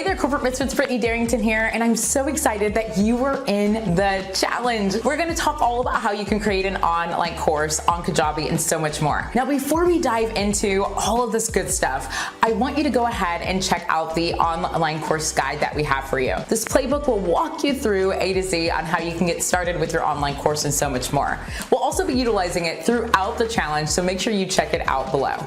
Hey there, Corporate Misfits, Brittany Darrington here, and I'm so excited that you were in the challenge. We're gonna talk all about how you can create an online course on Kajabi and so much more. Now, before we dive into all of this good stuff, I want you to go ahead and check out the online course guide that we have for you. This playbook will walk you through A to Z on how you can get started with your online course and so much more. We'll also be utilizing it throughout the challenge, so make sure you check it out below.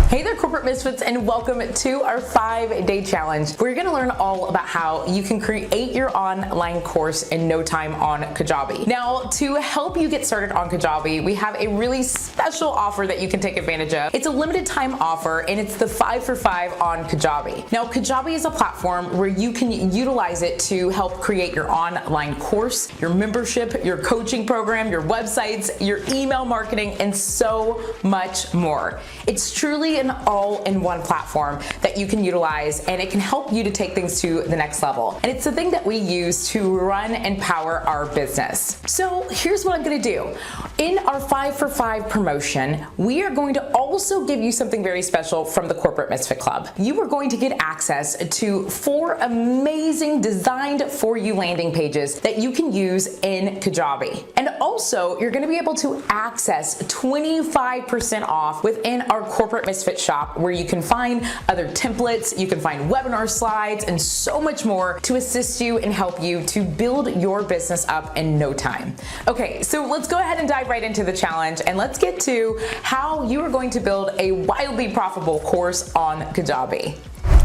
Hey there, Corporate Misfits, and welcome to our 5-day challenge. We're gonna learn all about how you can create your online course in no time on Kajabi. Now, to help you get started on Kajabi, we have a really special offer that you can take advantage of. It's a limited time offer, and it's the 5 for 5 on Kajabi. Now, Kajabi is a platform where you can utilize it to help create your online course, your membership, your coaching program, your websites, your email marketing, and so much more. It's truly an all-in-one platform that you can utilize, and it can help you to take things to the next level. And it's the thing that we use to run and power our business. So here's what I'm gonna do. In our 5 for 5 promotion, we are going to also give you something very special from the Corporate Misfit Club. You are going to get access to 4 amazing designed for you landing pages that you can use in Kajabi. And also, you're gonna be able to access 25% off within our Corporate Misfit shop, where you can find other templates, you can find webinar slides, and so much more to assist you and help you to build your business up in no time. Okay, so let's go ahead and dive right into the challenge, and let's get to how you are going to build a wildly profitable course on Kajabi.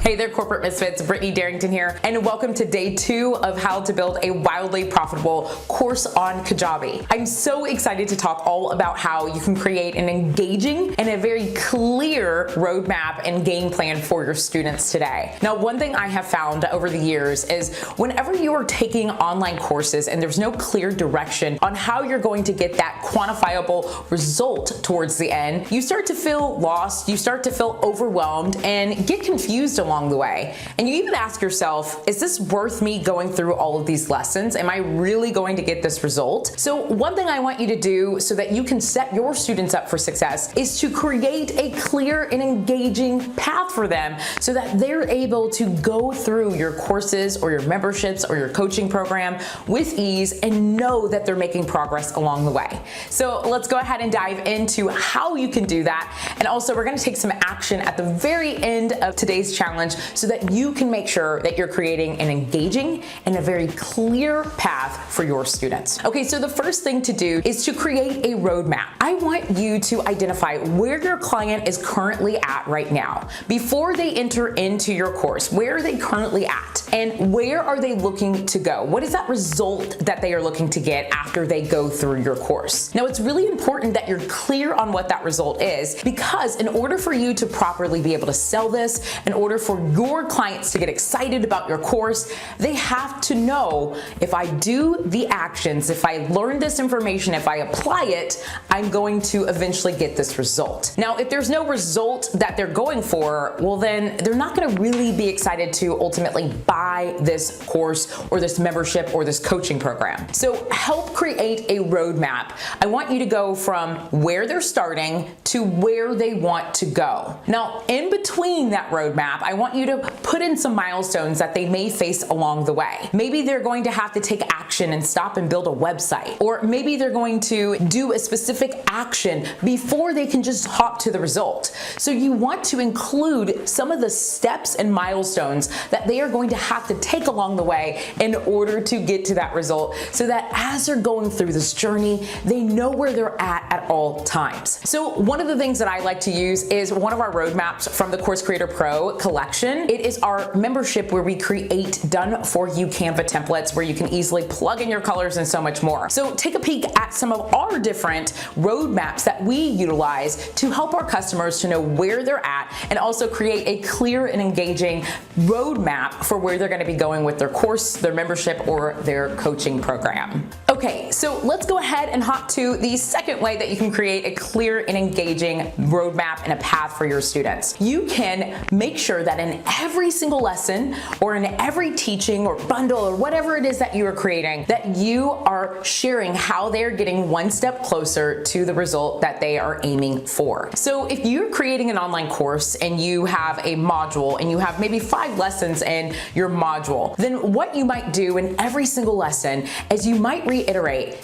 Hey there, Corporate Misfits, Brittany Darrington here, and welcome to day 2 of how to build a wildly profitable course on Kajabi. I'm so excited to talk all about how you can create an engaging and a very clear roadmap and game plan for your students today. Now, one thing I have found over the years is whenever you are taking online courses and there's no clear direction on how you're going to get that quantifiable result towards the end, you start to feel lost, you start to feel overwhelmed, and get confused along the way. And you even ask yourself, is this worth me going through all of these lessons? Am I really going to get this result? So one thing I want you to do so that you can set your students up for success is to create a clear and engaging path for them so that they're able to go through your courses or your memberships or your coaching program with ease and know that they're making progress along the way. So let's go ahead and dive into how you can do that. And also, we're going to take some action at the very end of today's challenge so that you can make sure that you're creating an engaging and a very clear path for your students. Okay, so the first thing to do is to create a roadmap. I want you to identify where your client is currently at right now. Before they enter into your course, where are they currently at? And where are they looking to go? What is that result that they are looking to get after they go through your course? Now, it's really important that you're clear on what that result is, because in order for you to properly be able to sell this, in order for your clients to get excited about your course, they have to know, if I do the actions, if I learn this information, if I apply it, I'm going to eventually get this result. Now, if there's no result that they're going for, well, then they're not going to really be excited to ultimately buy this course or this membership or this coaching program. So help create a roadmap. I want you to go from where they're starting to where they want to go. Now, in between that roadmap, I want you to put in some milestones that they may face along the way. Maybe they're going to have to take action and stop and build a website, or maybe they're going to do a specific action before they can just hop to the result. So you want to include some of the steps and milestones that they are going to have to take along the way in order to get to that result, so that as they're going through this journey, they know where they're at all times. So one of the things that I like to use is one of our roadmaps from the Course Creator Pro collection. It is our membership where we create done for you Canva templates where you can easily plug in your colors and so much more. So take a peek at some of our different roadmaps that we utilize to help our customers to know where they're at, and also create a clear and engaging roadmap for where they're going to be going with their course, their membership, or their coaching program. Okay. Okay, so let's go ahead and hop to the second way that you can create a clear and engaging roadmap and a path for your students. You can make sure that in every single lesson or in every teaching or bundle or whatever it is that you are creating, that you are sharing how they're getting one step closer to the result that they are aiming for. So if you're creating an online course and you have a module and you have maybe 5 lessons in your module, then what you might do in every single lesson is you might reiterate.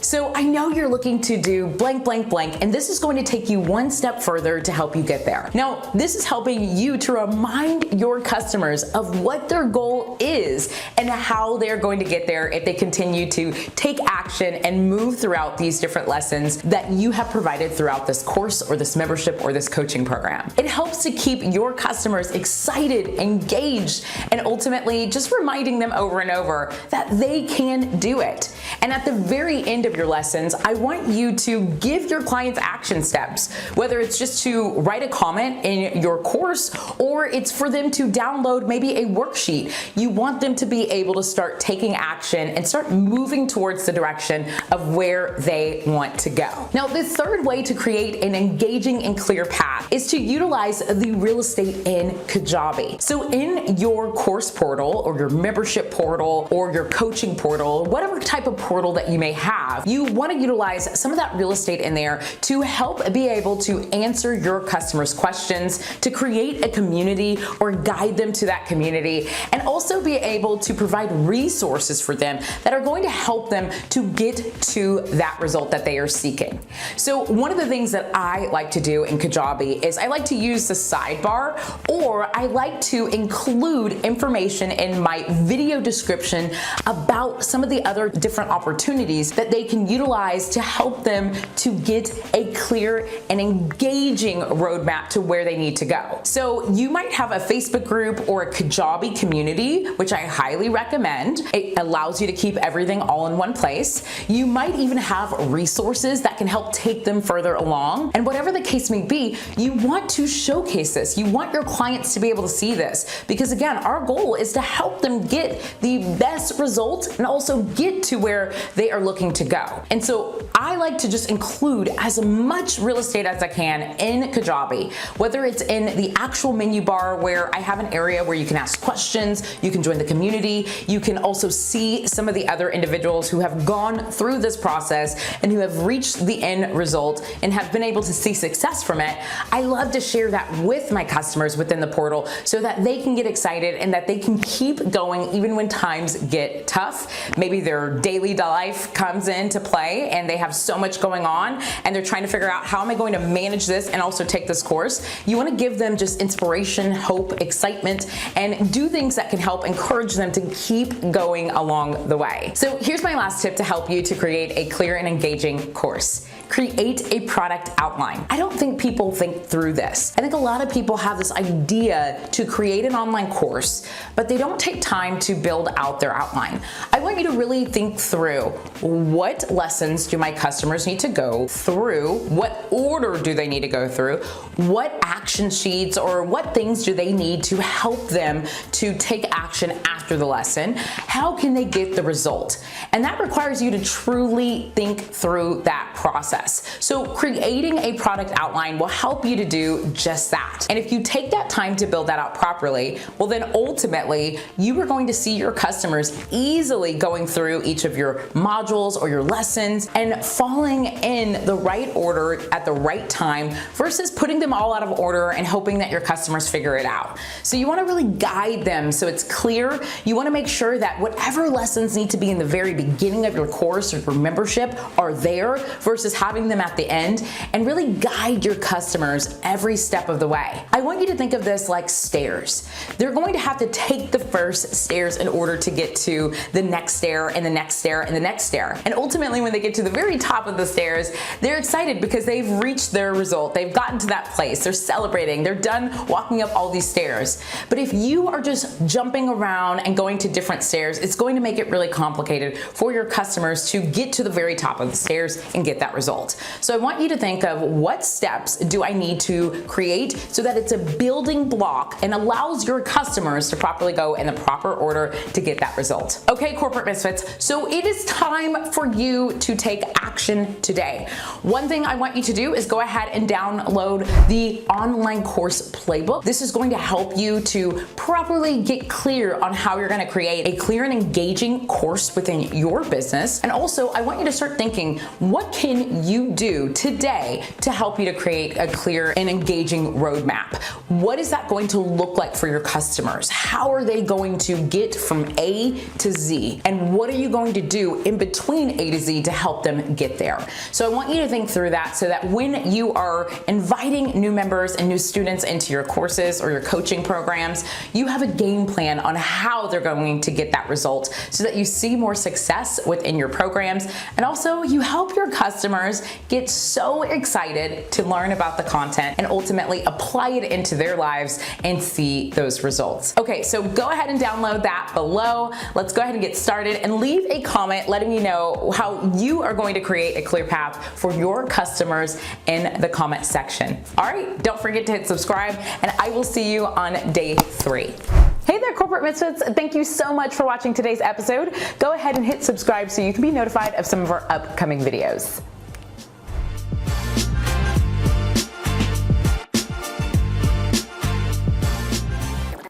So I know you're looking to do blank, blank, blank, and this is going to take you one step further to help you get there. Now, this is helping you to remind your customers of what their goal is and how they're going to get there if they continue to take action and move throughout these different lessons that you have provided throughout this course or this membership or this coaching program. It helps to keep your customers excited, engaged, and ultimately just reminding them over and over that they can do it. And at the very end of your lessons, I want you to give your clients action steps, whether it's just to write a comment in your course or it's for them to download maybe a worksheet. You want them to be able to start taking action and start moving towards the direction of where they want to go. Now, the third way to create an engaging and clear path is to utilize the real estate in Kajabi. So in your course portal or your membership portal or your coaching portal, whatever type of portal that you may have, you want to utilize some of that real estate in there to help be able to answer your customers' questions, to create a community or guide them to that community, and also be able to provide resources for them that are going to help them to get to that result that they are seeking. So one of the things that I like to do in Kajabi is I like to use the sidebar, or I like to include information in my video description about some of the other different opportunities that they can utilize to help them to get a clear and engaging roadmap to where they need to go. So you might have a Facebook group or a Kajabi community, which I highly recommend. It allows you to keep everything all in one place. You might even have resources that can help take them further along. And whatever the case may be, you want to showcase this. You want your clients to be able to see this, because again, our goal is to help them get the best results and also get to where they are looking to go. And so I like to just include as much real estate as I can in Kajabi, whether it's in the actual menu bar where I have an area where you can ask questions, you can join the community, you can also see some of the other individuals who have gone through this process and who have reached the end result and have been able to see success from it. I love to share that with my customers within the portal so that they can get excited and that they can keep going even when times get tough. Maybe their daily life comes into play and they have so much going on and they're trying to figure out, how am I going to manage this and also take this course? You want to give them just inspiration, hope, excitement, and do things that can help encourage them to keep going along the way. So here's my last tip to help you to create a clear and engaging course. Create a product outline. I don't think people think through this. I think a lot of people have this idea to create an online course, but they don't take time to build out their outline. I want you to really think through, what lessons do my customers need to go through? What order do they need to go through? What action sheets or what things do they need to help them to take action after the lesson? How can they get the result? And that requires you to truly think through that process. So creating a product outline will help you to do just that. And if you take that time to build that out properly, well then ultimately you are going to see your customers easily going through each of your modules or your lessons and falling in the right order at the right time versus putting them all out of order and hoping that your customers figure it out. So you want to really guide them so it's clear. You want to make sure that whatever lessons need to be in the very beginning of your course or your membership are there versus having them at the end, and really guide your customers every step of the way. I want you to think of this like stairs. They're going to have to take the first stairs in order to get to the next stair and the next stair and the next stair. And ultimately when they get to the very top of the stairs, they're excited because they've reached their result. They've gotten to that place. They're celebrating. They're done walking up all these stairs. But if you are just jumping around and going to different stairs, it's going to make it really complicated for your customers to get to the very top of the stairs and get that result. result. So I want you to think of what steps do I need to create so that it's a building block and allows your customers to properly go in the proper order to get that result. Okay, corporate misfits, so it is time for you to take action today. One thing I want you to do is go ahead and download the Online Course Playbook. This is going to help you to properly get clear on how you're going to create a clear and engaging course within your business. And also, I want you to start thinking, what can you do today to help you to create a clear and engaging roadmap? What is that going to look like for your customers? How are they going to get from A to Z? And what are you going to do in between A to Z to help them get there? So I want you to think through that so that when you are inviting new members and new students into your courses or your coaching programs, you have a game plan on how they're going to get that result so that you see more success within your programs. And also you help your customers get so excited to learn about the content and ultimately apply it into their lives and see those results. Okay, so go ahead and download that below. Let's go ahead and get started and leave a comment letting me know how you are going to create a clear path for your customers in the comment section. All right, don't forget to hit subscribe and I will see you on day 3. Hey there, corporate misfits. Thank you so much for watching today's episode. Go ahead and hit subscribe so you can be notified of some of our upcoming videos.